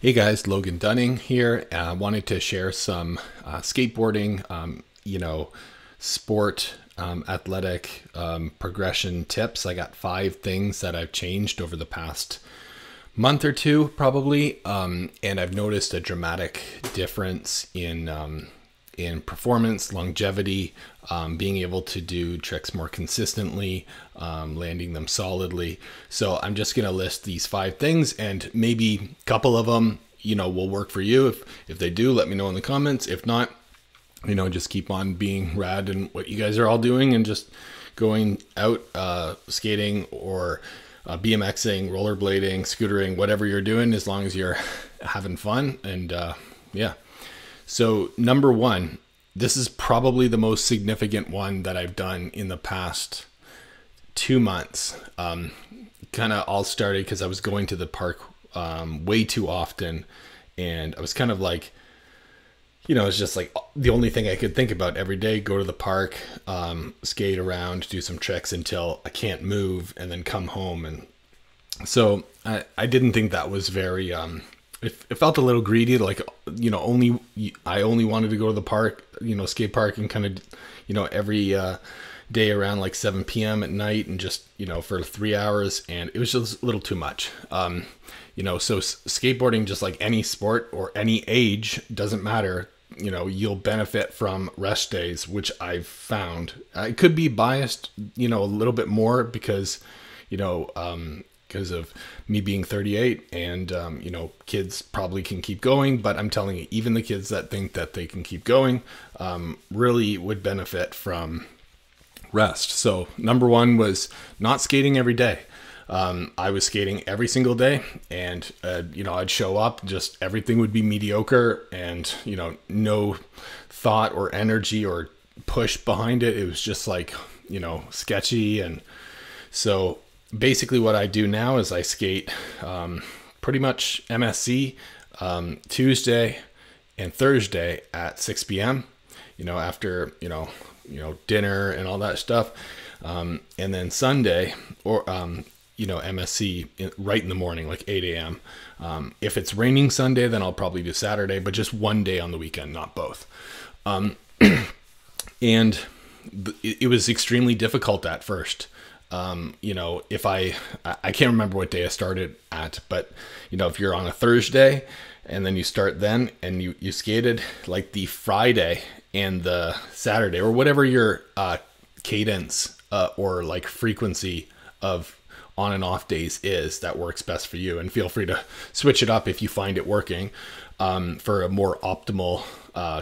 Hey guys, Logan Dunning here. I wanted to share some skateboarding, sport, athletic progression tips. I got 5 things that I've changed over the past month or two, probably, and I've noticed a dramatic difference in performance, longevity, being able to do tricks more consistently, landing them solidly. So I'm just going to list these 5 things, and maybe a couple of them, will work for you. If they do, let me know in the comments. If not, just keep on being rad in what you guys are all doing and just going out skating or BMXing, rollerblading, scootering, whatever you're doing, as long as you're having fun. And yeah. So number 1, this is probably the most significant one that I've done in the past 2 months. Kind of all started because I was going to the park way too often, and I was kind of like, it's just like the only thing I could think about every day: go to the park, skate around, do some tricks until I can't move, and then come home. And so I didn't think that was very it felt a little greedy, like, I only wanted to go to the park, skate park, and kind of, every day around like 7 p.m. at night, and just, for 3 hours. And it was just a little too much. So skateboarding, just like any sport or any age, doesn't matter. You'll benefit from rest days, which I've found. I could be biased, a little bit more because of me being 38, and kids probably can keep going, but I'm telling you, even the kids that think that they can keep going really would benefit from rest. So number 1 was not skating every day. I was skating every single day, and I'd show up, just everything would be mediocre, and no thought or energy or push behind it. It was just like, sketchy. And so basically what I do now is I skate pretty much MSC Tuesday and Thursday at 6 p.m. After dinner and all that stuff, and then Sunday or MSC right in the morning, like 8 a.m. If it's raining Sunday, then I'll probably do Saturday, but just one day on the weekend, not both. And it was extremely difficult at first. If I can't remember what day I started at, but if you're on a Thursday and then you start then, and you skated like the Friday and the Saturday, or whatever your cadence or like frequency of on and off days is, that works best for you. And feel free to switch it up if you find it working for a more optimal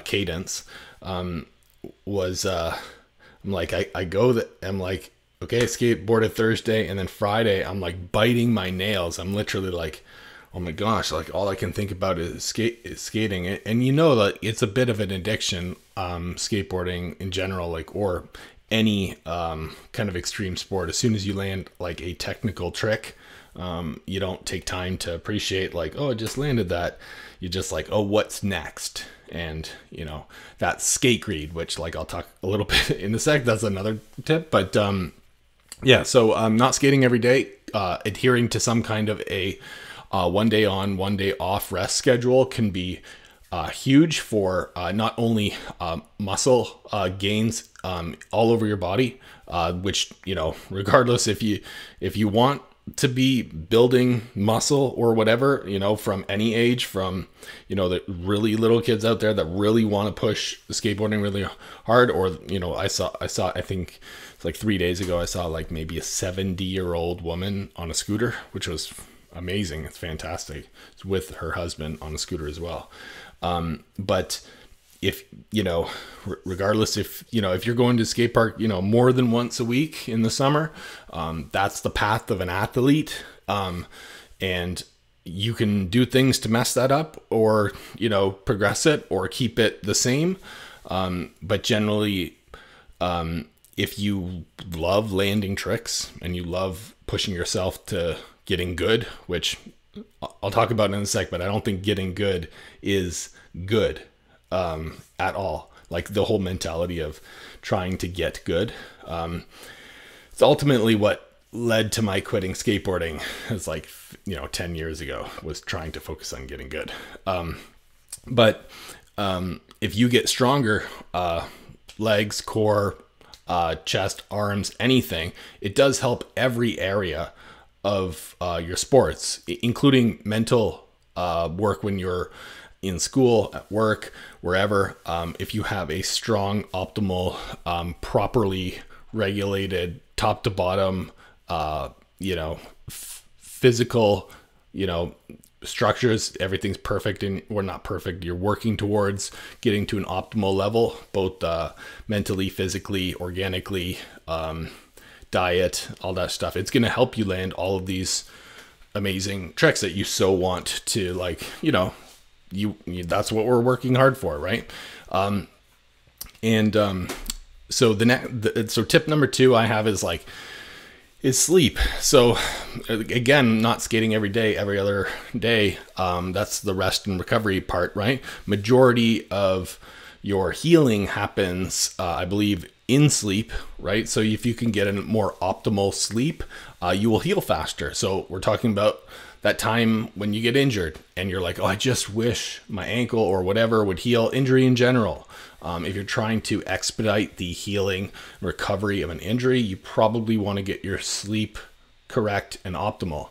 cadence. I'm like, I'm like, okay, I skateboarded Thursday, and then Friday I'm like biting my nails. I'm literally like, oh my gosh, like all I can think about is skating. And that it's a bit of an addiction, skateboarding in general, like, or any kind of extreme sport. As soon as you land like a technical trick, you don't take time to appreciate, like, oh, I just landed that. You're just like, oh, what's next? And that's skate greed, which, like, I'll talk a little bit in a sec. That's another tip. But yeah, so not skating every day, adhering to some kind of a 1 day on, 1 day off rest schedule can be huge for not only muscle gains all over your body, which, regardless if you want to be building muscle or whatever, from any age, from, the really little kids out there that really want to push skateboarding really hard, or, I saw, I think it's like 3 days ago, I saw like maybe a 70-year-old woman on a scooter, which was amazing. It's fantastic. It's with her husband on a scooter as well. But if, regardless, if you're going to skate park, more than once a week in the summer, that's the path of an athlete. And you can do things to mess that up, or, progress it, or keep it the same. But generally, if you love landing tricks and you love pushing yourself to getting good, which I'll talk about in a sec, but I don't think getting good is good at all. Like, the whole mentality of trying to get good, it's ultimately what led to my quitting skateboarding. It's like, 10 years ago, was trying to focus on getting good. But if you get stronger, legs, core, chest, arms, anything, it does help every area of your sports, including mental work when you're in school, at work, wherever. If you have a strong, optimal, properly regulated, top to bottom, physical, structures, everything's perfect, and we're not perfect. You're working towards getting to an optimal level, both mentally, physically, organically, diet, all that stuff. It's going to help you land all of these amazing tricks that you so want to, like, you that's what we're working hard for, right? So so tip number 2 I have is sleep. So again, not skating every day, every other day. That's the rest and recovery part, right? Majority of your healing happens, I believe, in sleep, right? So if you can get a more optimal sleep, you will heal faster. So we're talking about that time when you get injured and you're like, oh, I just wish my ankle or whatever would heal. Injury in general. If you're trying to expedite the healing recovery of an injury, you probably want to get your sleep correct and optimal.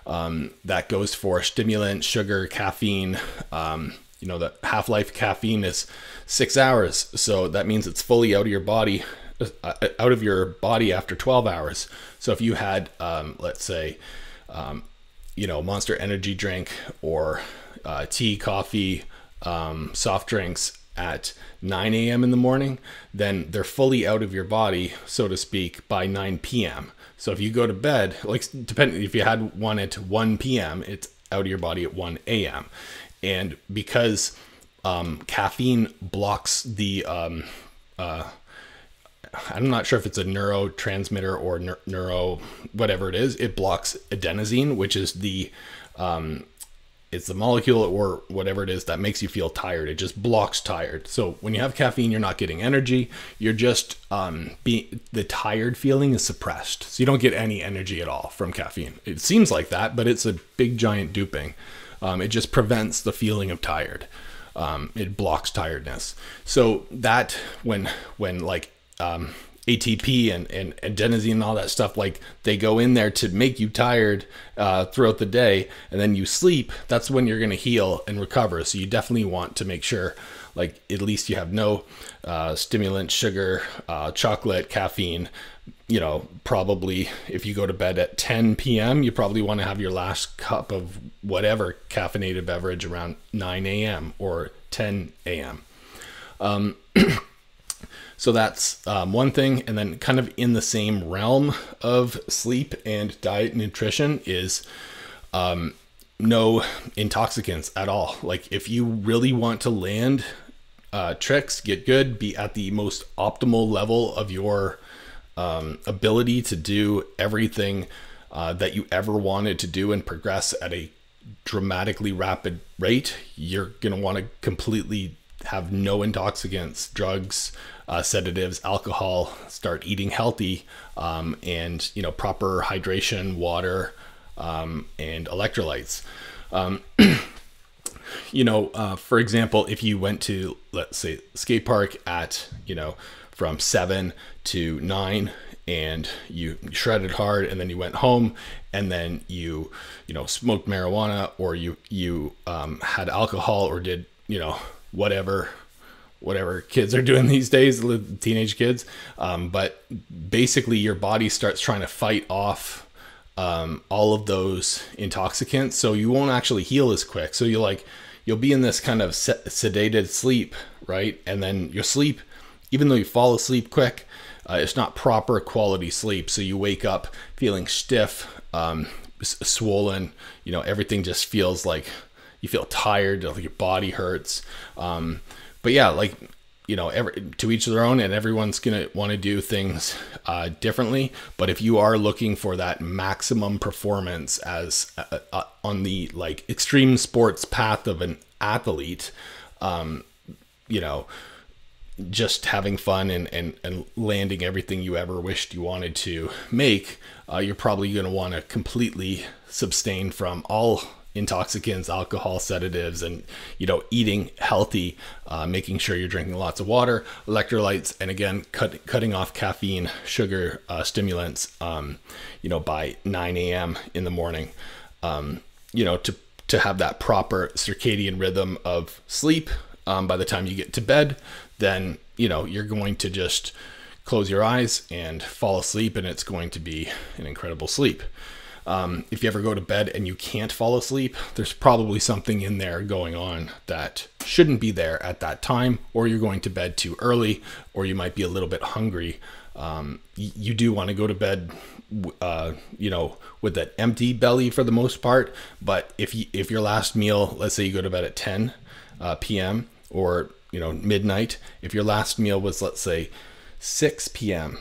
That goes for stimulant, sugar, caffeine. The half-life caffeine is 6 hours. So that means it's fully out of your body after 12 hours. So if you had, let's say, Monster energy drink or tea, coffee, soft drinks at 9 a.m. in the morning, then they're fully out of your body, so to speak, by 9 p.m. So if you go to bed, depending if you had one at 1 p.m., it's out of your body at 1 a.m. And because caffeine blocks the I'm not sure if it's a neurotransmitter or neuro whatever it is. It blocks adenosine, which is it's the molecule or whatever it is that makes you feel tired. It just blocks tired. So when you have caffeine, you're not getting energy. You're just the tired feeling is suppressed. So you don't get any energy at all from caffeine. It seems like that, but it's a big giant duping. It just prevents the feeling of tired. It blocks tiredness. So that when ATP and adenosine and all that stuff, they go in there to make you tired throughout the day, and then you sleep, that's when you're going to heal and recover. So you definitely want to make sure at least you have no stimulant, sugar, chocolate, caffeine. Probably if you go to bed at 10 p.m., you probably want to have your last cup of whatever caffeinated beverage around 9 a.m. or 10 a.m. So that's one thing. And then kind of in the same realm of sleep and diet and nutrition is no intoxicants at all. If you really want to land tricks, get good, be at the most optimal level of your ability to do everything that you ever wanted to do and progress at a dramatically rapid rate, you're going to want to completely have no intoxicants, drugs, sedatives, alcohol, start eating healthy, and proper hydration, water, and electrolytes. For example, if you went to, let's say, skate park at from 7 to 9 and you shredded hard, and then you went home, and then you smoked marijuana, or you had alcohol, or did whatever kids are doing these days, teenage kids. But basically your body starts trying to fight off all of those intoxicants. So you won't actually heal as quick. So you'll be in this kind of sedated sleep, right? And then your sleep, even though you fall asleep quick, it's not proper quality sleep. So you wake up feeling stiff, swollen, everything just feels like you feel tired, like your body hurts. But yeah, to each their own, and everyone's going to want to do things differently. But if you are looking for that maximum performance as on the extreme sports path of an athlete, just having fun and landing everything you ever wished you wanted to make, you're probably going to want to completely abstain from all intoxicants, alcohol, sedatives, and, you know, eating healthy, making sure you're drinking lots of water, electrolytes, and again, cutting off caffeine, sugar, stimulants, you know, by 9 a.m. in the morning, you know, to have that proper circadian rhythm of sleep. By the time you get to bed, then, you know, you're going to just close your eyes and fall asleep, and it's going to be an incredible sleep. If you ever go to bed and you can't fall asleep, there's probably something in there going on that shouldn't be there at that time, or you're going to bed too early, or you might be a little bit hungry. You do want to go to bed, you know, with that empty belly for the most part. But if your last meal, let's say you go to bed at 10 p.m. or, you know, midnight, if your last meal was, let's say, 6 p.m.,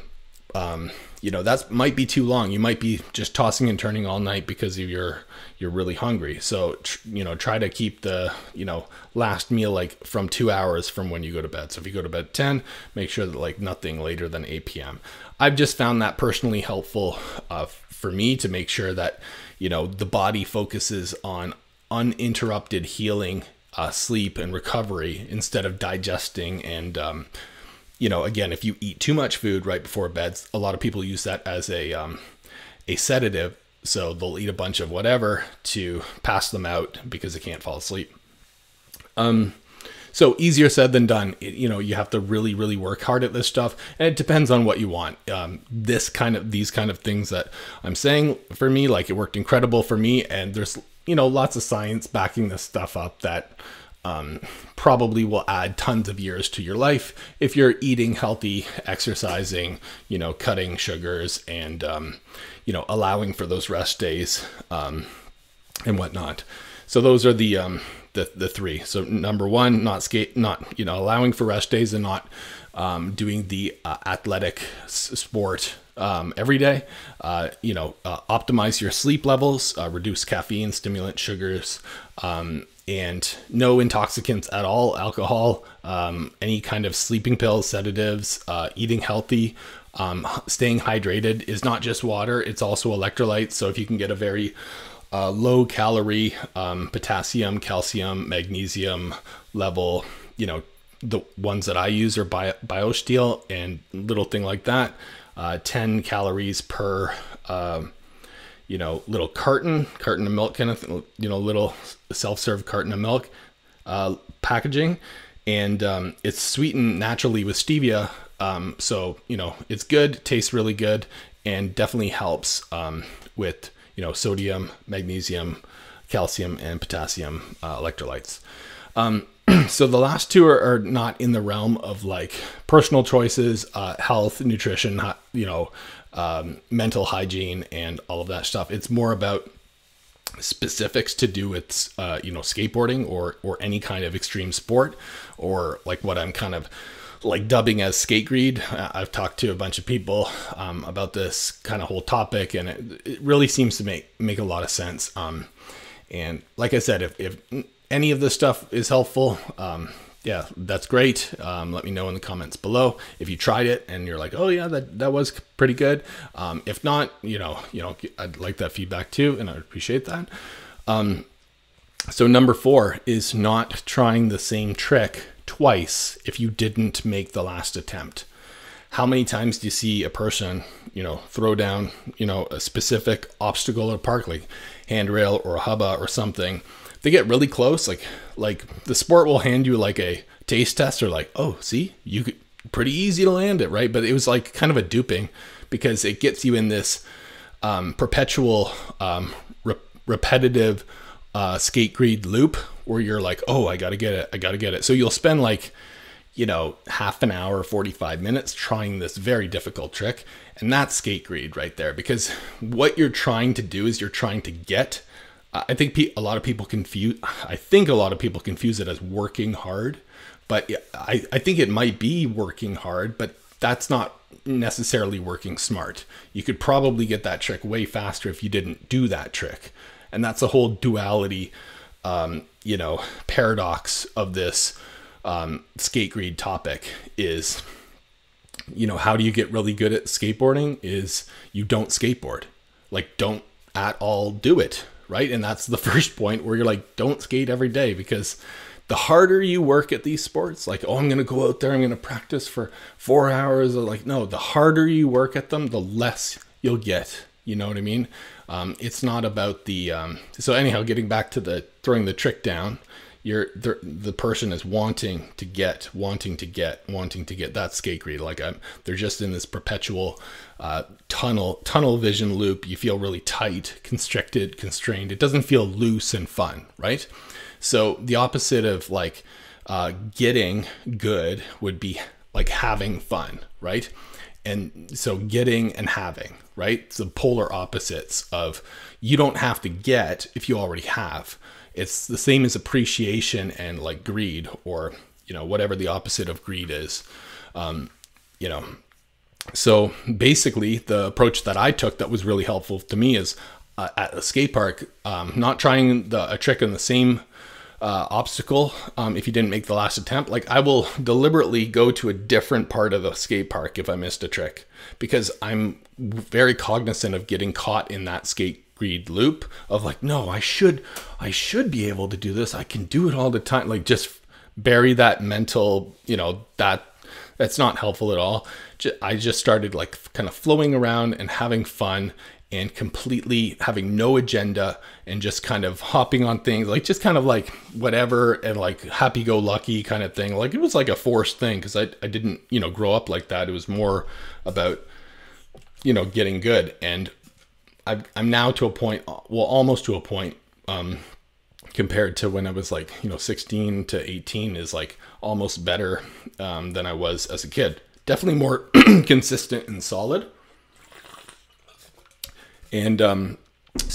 you know, that might be too long. You might be just tossing and turning all night because you're really hungry. So, you know, try to keep the, you know, last meal like from 2 hours from when you go to bed. So if you go to bed at 10, make sure that like nothing later than 8 p.m. I've just found that personally helpful for me to make sure that, you know, the body focuses on uninterrupted healing, sleep and recovery instead of digesting and, you know, again, if you eat too much food right before bed, a lot of people use that as a sedative. So they'll eat a bunch of whatever to pass them out because they can't fall asleep. So easier said than done. You know, you have to really, really work hard at this stuff, and it depends on what you want. These kind of things that I'm saying, for me, like, it worked incredible for me, and there's, you know, lots of science backing this stuff up that probably will add tons of years to your life if you're eating healthy, exercising, you know, cutting sugars, and you know, allowing for those rest days and whatnot. So those are the three. So number one, not you know, allowing for rest days and not doing the athletic sport every day. You know, optimize your sleep levels, reduce caffeine, stimulant, sugars, and no intoxicants at all, alcohol, any kind of sleeping pills, sedatives, eating healthy, staying hydrated is not just water, it's also electrolytes. So if you can get a very low calorie, potassium, calcium, magnesium level, you know, the ones that I use are BioSteel and little thing like that, 10 calories per, you know, little carton of milk, kind of, you know, little self-serve carton of milk, packaging. And, it's sweetened naturally with stevia. So, you know, it's good, tastes really good, and definitely helps, with, you know, sodium, magnesium, calcium, and potassium, electrolytes. So the last two are not in the realm of like personal choices, health, nutrition, you know, mental hygiene and all of that stuff. It's more about specifics to do with, you know, skateboarding or any kind of extreme sport, or like what I'm kind of like dubbing as skate greed. I've talked to a bunch of people about this kind of whole topic, and it really seems to make a lot of sense. And like I said, if any of this stuff is helpful, yeah, that's great. Let me know in the comments below if you tried it and you're like, oh yeah, that was pretty good. If not, you know, I'd like that feedback too, and I'd appreciate that. So number 4 is not trying the same trick twice if you didn't make the last attempt. How many times do you see a person, you know, throw down, you know, a specific obstacle or park, like handrail or a hubba or something? They get really close, like the sport will hand you like a taste test, or like, oh, see, you could, pretty easy to land it, right? But it was like kind of a duping, because it gets you in this perpetual repetitive skate greed loop where you're like, oh, I gotta get it. So you'll spend like, you know, half an hour, 45 minutes trying this very difficult trick, and that's skate greed right there. Because what you're trying to do is you're trying to get, I think a lot of people confuse it as working hard, but I think it might be working hard, but that's not necessarily working smart. You could probably get that trick way faster if you didn't do that trick. And that's a whole duality, you know, paradox of this skate greed topic is, you know, how do you get really good at skateboarding is you don't skateboard. Like, don't at all do it, right? And that's the first point where you're like, don't skate every day, because the harder you work at these sports, like, oh, I'm going to go out there, I'm going to practice for 4 hours. Or like, no, the harder you work at them, the less you'll get. You know what I mean? It's not about the, so anyhow, getting back to the throwing the trick down, the person is wanting to get. That's skate greed. Like, they're just in this perpetual tunnel vision loop. You feel really tight, constricted, constrained. It doesn't feel loose and fun, right? So the opposite of like getting good would be like having fun, right? And so getting and having, right? It's the polar opposites of, you don't have to get if you already have. It's the same as appreciation and like greed, or, you know, whatever the opposite of greed is. You know, so basically the approach that I took that was really helpful to me is at a skate park, not trying a trick in the same obstacle. If you didn't make the last attempt, like, I will deliberately go to a different part of the skate park if I missed a trick, because I'm very cognizant of getting caught in that skate greed loop of like, no, I should be able to do this. I can do it all the time. Like, just bury that mental, you know, that's not helpful at all. I just started like kind of flowing around and having fun, and completely having no agenda, and just kind of hopping on things, like just kind of like whatever, and like happy-go-lucky kind of thing. Like, it was like a forced thing, because I didn't, you know, grow up like that. It was more about, you know, getting good. And I'm now to a point, well, almost to a point, compared to when I was like, you know, 16 to 18, is like almost better than I was as a kid. Definitely more consistent and solid. And so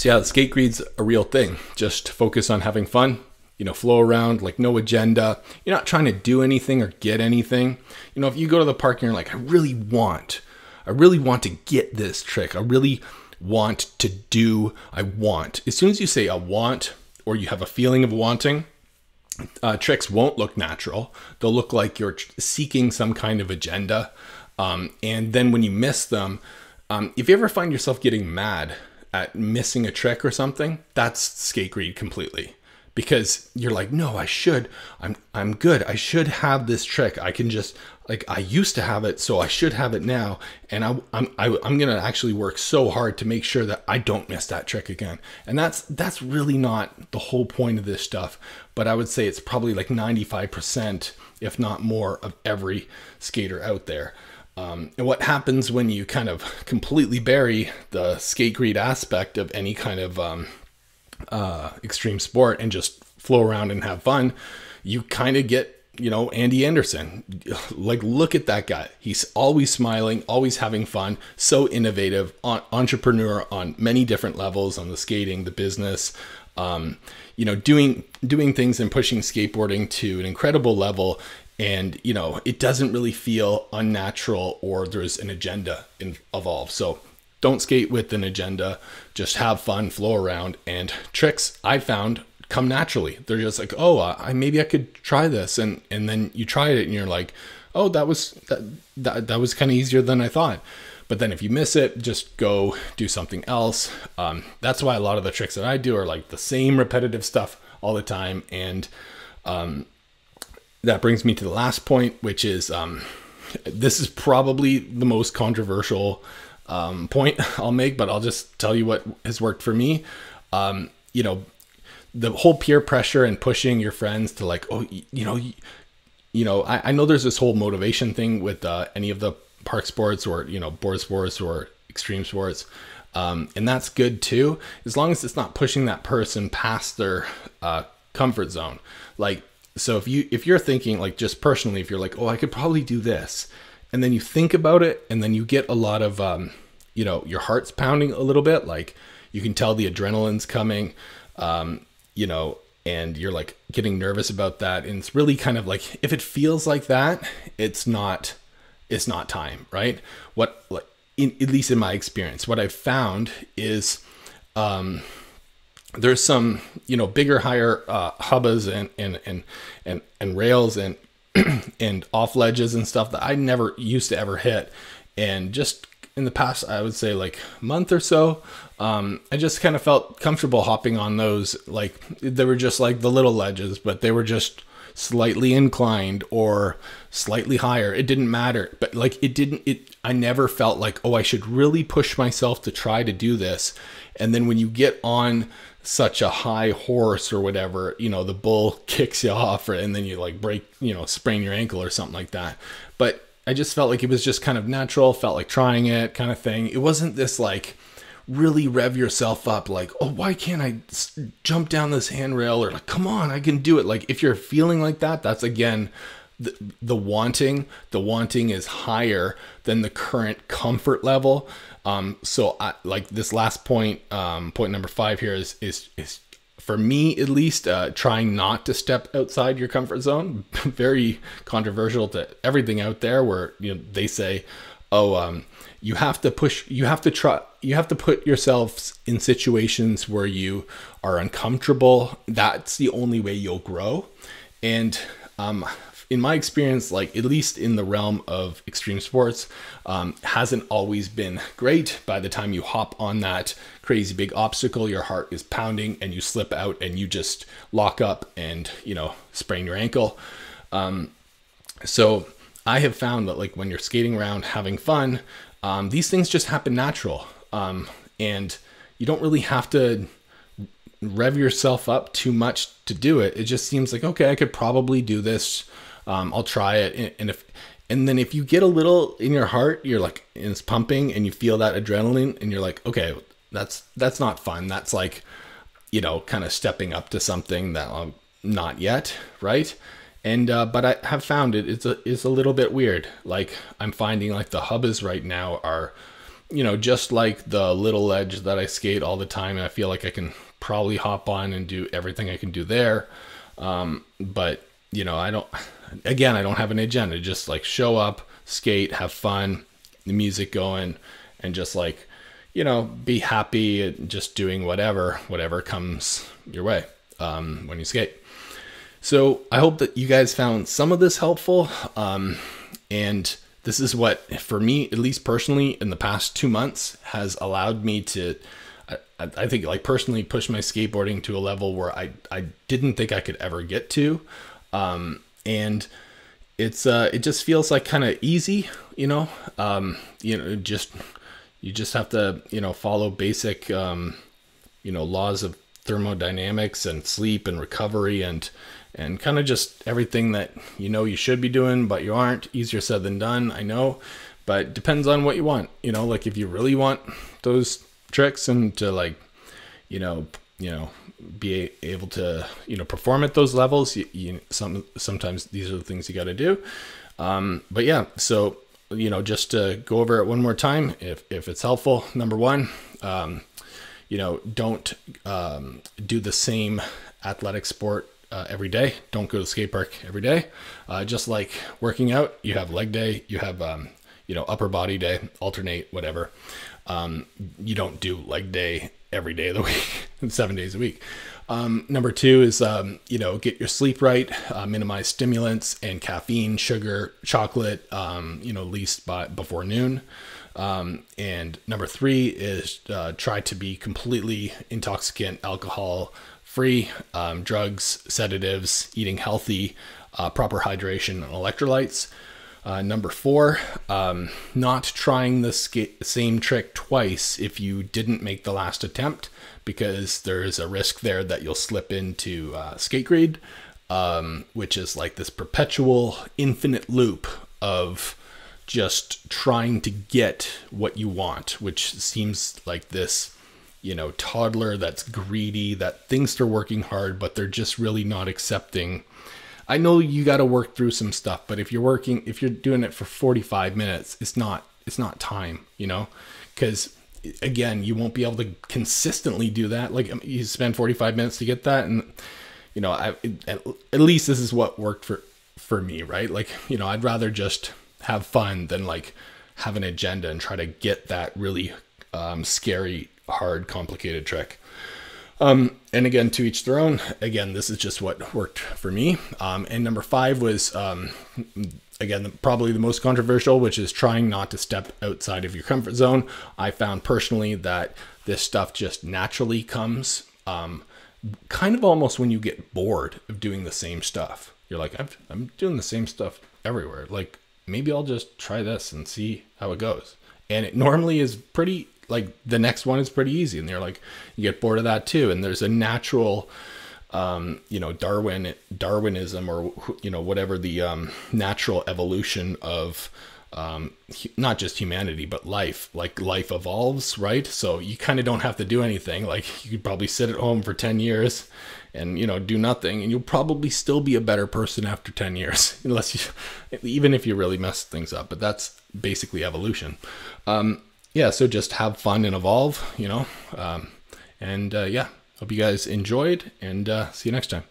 yeah, skate greed's a real thing. Just focus on having fun, you know, flow around, like no agenda. You're not trying to do anything or get anything. You know, if you go to the park and you're like, I really want to get this trick. I really want to do, as soon as you say I want, or you have a feeling of wanting, tricks won't look natural. They'll look like you're seeking some kind of agenda. And then when you miss them, if you ever find yourself getting mad at missing a trick or something, that's skate greed completely. Because you're like, no, I'm good. I should have this trick. I can just, like, I used to have it, so I should have it now. And I'm going to actually work so hard to make sure that I don't miss that trick again. And that's really not the whole point of this stuff. But I would say it's probably like 95%, if not more, of every skater out there. And what happens when you kind of completely bury the skate greed aspect of any kind of extreme sport and just flow around and have fun, you kind of get, you know, Andy Anderson. Like, look at that guy. He's always smiling, always having fun, so innovative, entrepreneur on many different levels, on the skating, the business, you know, doing things and pushing skateboarding to an incredible level. And, you know, it doesn't really feel unnatural, or there's an agenda involved. So don't skate with an agenda, just have fun, flow around, and tricks, I found, come naturally. They're just like, oh, maybe I could try this. And then you try it and you're like, oh, that was kind of easier than I thought. But then if you miss it, just go do something else. That's why a lot of the tricks that I do are like the same repetitive stuff all the time. And, that brings me to the last point, which is, this is probably the most controversial point I'll make, but I'll just tell you what has worked for me. You know, the whole peer pressure and pushing your friends to like, oh, I know there's this whole motivation thing with any of the park sports, or, you know, board sports or extreme sports. And that's good too, as long as it's not pushing that person past their comfort zone. Like, so if you're thinking, like, just personally, if you're like, oh, I could probably do this, and then you think about it, and then you get a lot of, you know, your heart's pounding a little bit, like you can tell the adrenaline's coming, you know, and you're like getting nervous about that. And it's really kind of like, if it feels like that, it's not time, right? What, like, at least in my experience, what I've found is, there's some, you know, bigger, higher hubbas and rails and and off ledges and stuff that I never used to ever hit. And just in the past, I would say like month or so, I just kind of felt comfortable hopping on those. Like they were just like the little ledges, but they were just slightly inclined or slightly higher. It didn't matter, but like I never felt like, oh, I should really push myself to try to do this. And then when you get on such a high horse or whatever, you know, the bull kicks you off, and then you like break, you know, sprain your ankle or something like that. But I just felt like it was just kind of natural, felt like trying it kind of thing. It wasn't this like really rev yourself up like, oh, why can't I jump down this handrail, or like, come on, I can do it. Like if you're feeling like that, that's again, the wanting is higher than the current comfort level. So I like this last point, point number 5 here is for me at least, trying not to step outside your comfort zone. Very controversial to everything out there where, you know, they say, oh, you have to put yourselves in situations where you are uncomfortable. That's the only way you'll grow. And, in my experience, like at least in the realm of extreme sports, hasn't always been great. By the time you hop on that crazy big obstacle, your heart is pounding and you slip out and you just lock up and, you know, sprain your ankle. So I have found that like when you're skating around having fun, these things just happen natural. And you don't really have to rev yourself up too much to do it. It just seems like, okay, I could probably do this. I'll try it. And then if you get a little in your heart, you're like, and it's pumping and you feel that adrenaline and you're like, okay, that's not fun. That's like, you know, kind of stepping up to something that I'm not yet. Right. And, but I have found it's a little bit weird. Like I'm finding like the hubbas right now are, you know, just like the little ledge that I skate all the time. And I feel like I can probably hop on and do everything I can do there. But you know, I don't have an agenda. Just like show up, skate, have fun, the music going, and just like, you know, be happy and just doing whatever comes your way, when you skate. So I hope that you guys found some of this helpful. And this is what, for me, at least personally, in the past 2 months has allowed me to, I think like personally push my skateboarding to a level where I didn't think I could ever get to. And it's, it just feels like kind of easy, you know, you just have to, you know, follow basic, you know, laws of thermodynamics and sleep and recovery and kind of just everything that, you know, you should be doing, but you aren't. Easier said than done, I know, but depends on what you want, you know, like if you really want those tricks and to like, you know, be able to, you know, perform at those levels, sometimes these are the things you got to do. But yeah, so, you know, just to go over it one more time, if it's helpful, number 1, you know, don't, do the same athletic sport, every day. Don't go to the skate park every day. Just like working out, you have leg day, you have, you know, upper body day, alternate, whatever. You don't do leg day every day of the week, 7 days a week. Number 2 is, you know, get your sleep right, minimize stimulants and caffeine, sugar, chocolate, you know, at least before noon. And number 3 is, try to be completely intoxicant, alcohol free, drugs, sedatives, eating healthy, proper hydration and electrolytes. Number 4, not trying the same trick twice if you didn't make the last attempt, because there's a risk there that you'll slip into skate grade, which is like this perpetual infinite loop of just trying to get what you want, which seems like this, you know, toddler that's greedy, that thinks they're working hard, but they're just really not accepting. I know you got to work through some stuff, but if you're doing it for 45 minutes, it's not time, you know, because again, you won't be able to consistently do that. Like you spend 45 minutes to get that. And, you know, at least this is what worked for me, right? Like, you know, I'd rather just have fun than like have an agenda and try to get that really, scary, hard, complicated trick. And again, to each their own. Again, this is just what worked for me. And number 5 was, again, probably the most controversial, which is trying not to step outside of your comfort zone. I found personally that this stuff just naturally comes, kind of almost when you get bored of doing the same stuff. You're like, I'm doing the same stuff everywhere. Like, maybe I'll just try this and see how it goes. And it normally is pretty, like, the next one is pretty easy. And they're like, you get bored of that too. And there's a natural, you know, Darwinism, or, you know, whatever the natural evolution of not just humanity, but life. Like, life evolves, right? So you kind of don't have to do anything. Like, you could probably sit at home for 10 years and, you know, do nothing, and you'll probably still be a better person after 10 years, unless you, even if you really mess things up. But that's basically evolution. Yeah, so just have fun and evolve, you know. Yeah, hope you guys enjoyed, and see you next time.